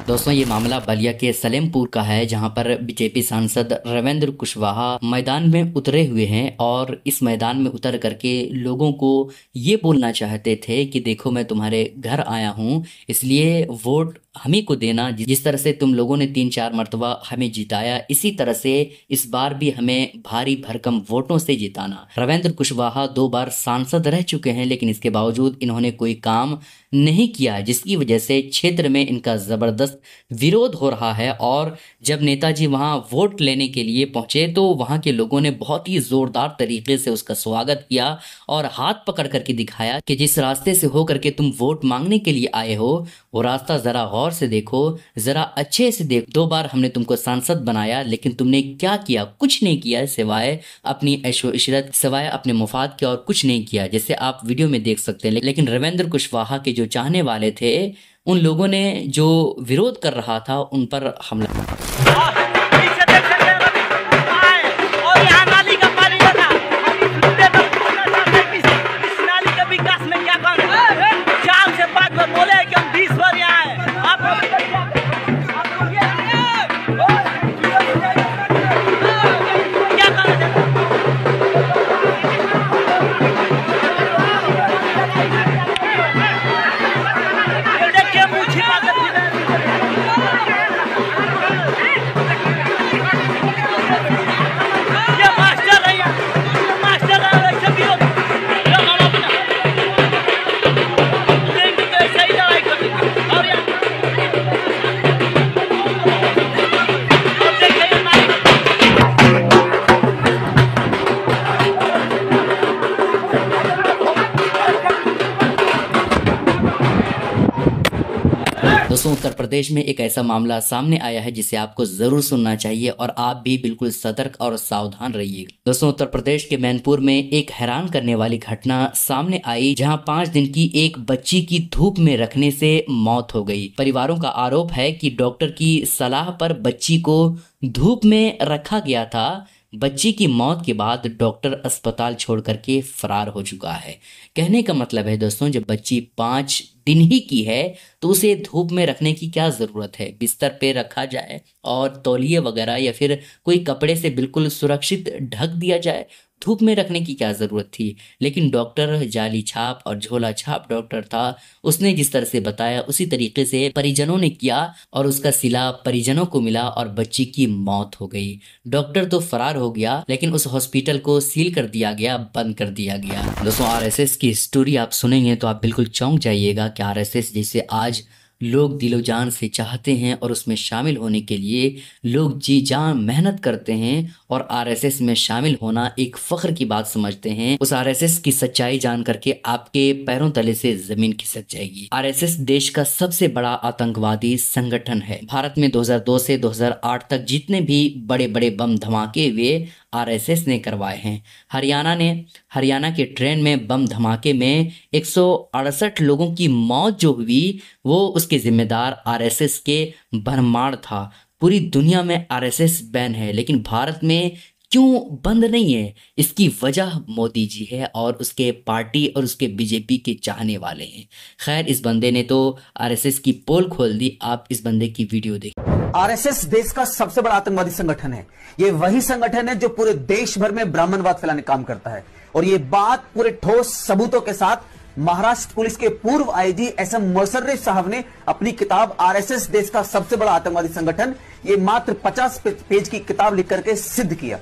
दोस्तों ये मामला बलिया के सलेमपुर का है, जहां पर बीजेपी सांसद रविंद्र कुशवाहा मैदान में उतरे हुए हैं और इस मैदान में उतर करके लोगों को ये बोलना चाहते थे कि देखो मैं तुम्हारे घर आया हूं, इसलिए वोट हम ही को देना। जिस तरह से तुम लोगों ने 3-4 मरतबा हमें जिताया, इसी तरह से इस बार भी हमें भारी भरकम वोटों से जिताना। रविंद्र कुशवाहा 2 बार सांसद रह चुके हैं, लेकिन इसके बावजूद इन्होंने कोई काम नहीं किया, जिसकी वजह से क्षेत्र में इनका जबरदस्त विरोध हो रहा है। और जब नेताजी वहां वोट लेने के लिए पहुंचे तो वहां के लोगों ने बहुत ही जोरदार तरीके से उसका स्वागत किया और हाथ पकड़ करके दिखाया कि जिस रास्ते से हो करके तुम वोट मांगने के लिए आए हो, वो रास्ता जरा गौर से देखो, जरा अच्छे से देखो। 2 बार हमने तुमको सांसद बनाया, लेकिन तुमने क्या किया? कुछ नहीं किया, सिवाय अपनी ऐशो इशरत, सिवाय अपने मुफाद के और कुछ नहीं किया, जैसे आप वीडियो में देख सकते हैं। लेकिन रविंद्र कुशवाहा के जो चाहने वाले थे, उन लोगों ने जो विरोध कर रहा था उन पर हमला। दोस्तों उत्तर प्रदेश में एक ऐसा मामला सामने आया है जिसे आपको जरूर सुनना चाहिए और आप भी बिल्कुल सतर्क और सावधान रहिएगा। दोस्तों उत्तर प्रदेश के मैनपुर में एक हैरान करने वाली घटना सामने आई, जहां 5 दिन की एक बच्ची की धूप में रखने से मौत हो गई। परिवारों का आरोप है कि डॉक्टर की सलाह पर बच्ची को धूप में रखा गया था। बच्ची की मौत के बाद डॉक्टर अस्पताल छोड़ करके फरार हो चुका है। कहने का मतलब है दोस्तों, जब बच्ची 5 दिन ही की है तो उसे धूप में रखने की क्या ज़रूरत है? बिस्तर पे रखा जाए और तौलिए वगैरह या फिर कोई कपड़े से बिल्कुल सुरक्षित ढक दिया जाए, धूप में रखने की क्या ज़रूरत थी? लेकिन डॉक्टर जाली छाप और झोला छाप डॉक्टर था, उसने जिस तरह से बताया उसी तरीके से परिजनों ने किया और उसका सिला परिजनों को मिला और बच्ची की मौत हो गई। डॉक्टर तो फरार हो गया, लेकिन उस हॉस्पिटल को सील कर दिया गया, बंद कर दिया गया। दोस्तों आरएसएस की स्टोरी आप सुनेंगे तो आप बिल्कुल चौंक जाइएगा कि आरएसएस जैसे आज लोग दिलो जान से चाहते हैं और उसमें शामिल होने के लिए लोग जी जान मेहनत करते हैं और आरएसएस में शामिल होना एक फख्र की बात समझते हैं, उस आरएसएस की सच्चाई जान करके आपके पैरों तले से जमीन खिसक जाएगी। आरएसएस देश का सबसे बड़ा आतंकवादी संगठन है। भारत में 2002 से 2008 तक जितने भी बड़े बड़े बम धमाके हुए आरएसएस ने करवाए हैं। हरियाणा के ट्रेन में बम धमाके में 168 लोगों की मौत जो हुई, वो उसके जिम्मेदार आरएसएस के भरमार था। पूरी दुनिया में आरएसएस बैन है, लेकिन भारत में क्यों बंद नहीं है? इसकी वजह मोदी जी है और उसके पार्टी और उसके बीजेपी के चाहने वाले हैं। खैर, इस बंदे ने तो आरएसएस की पोल खोल दी। आप इस बंदे की वीडियो देखिए। आरएसएस देश का सबसे बड़ा आतंकवादी संगठन है। ये वही संगठन है जो पूरे देश भर में ब्राह्मणवाद फैलाने का काम करता है, और ये बात पूरे ठोस सबूतों के साथ महाराष्ट्र पुलिस के पूर्व आईजी एसएम मोसर्रे साहब ने अपनी किताब आरएसएस देश का सबसे बड़ा आतंकवादी संगठन, ये मात्र 50 पेज की किताब लिख करके सिद्ध किया।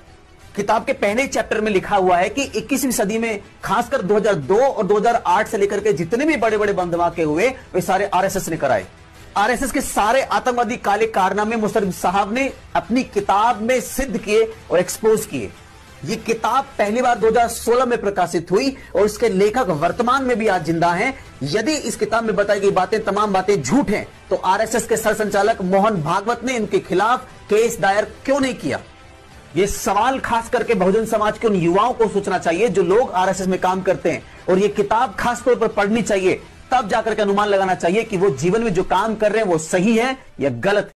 किताब के पहले चैप्टर में लिखा हुआ है कि 21वीं सदी में खासकर 2002 और 2008 से लेकर के जितने भी बड़े बड़े बम धमाके हुए वे सारे आरएसएस ने कराए। आरएसएस के सारे आतंकवादी काले कारनामे मुशर्रफ साहब ने अपनी किताब में सिद्ध किए और एक्सपोज किए। ये किताब पहली बार 2016 में प्रकाशित हुई और इसके लेखक वर्तमान में भी आज जिंदा हैं। यदि इस किताब में बताई गई बातें, तमाम बातें झूठ हैं, तो आरएसएस के सरसंचालक मोहन भागवत ने इनके खिलाफ केस दायर क्यों नहीं किया? ये सवाल खास करके बहुजन समाज के उन युवाओं को सोचना चाहिए जो लोग आरएसएस में काम करते हैं, और ये किताब खास तौर पर पढ़नी चाहिए। तब जाकर के अनुमान लगाना चाहिए कि वो जीवन में जो काम कर रहे हैं वो सही है या गलत है।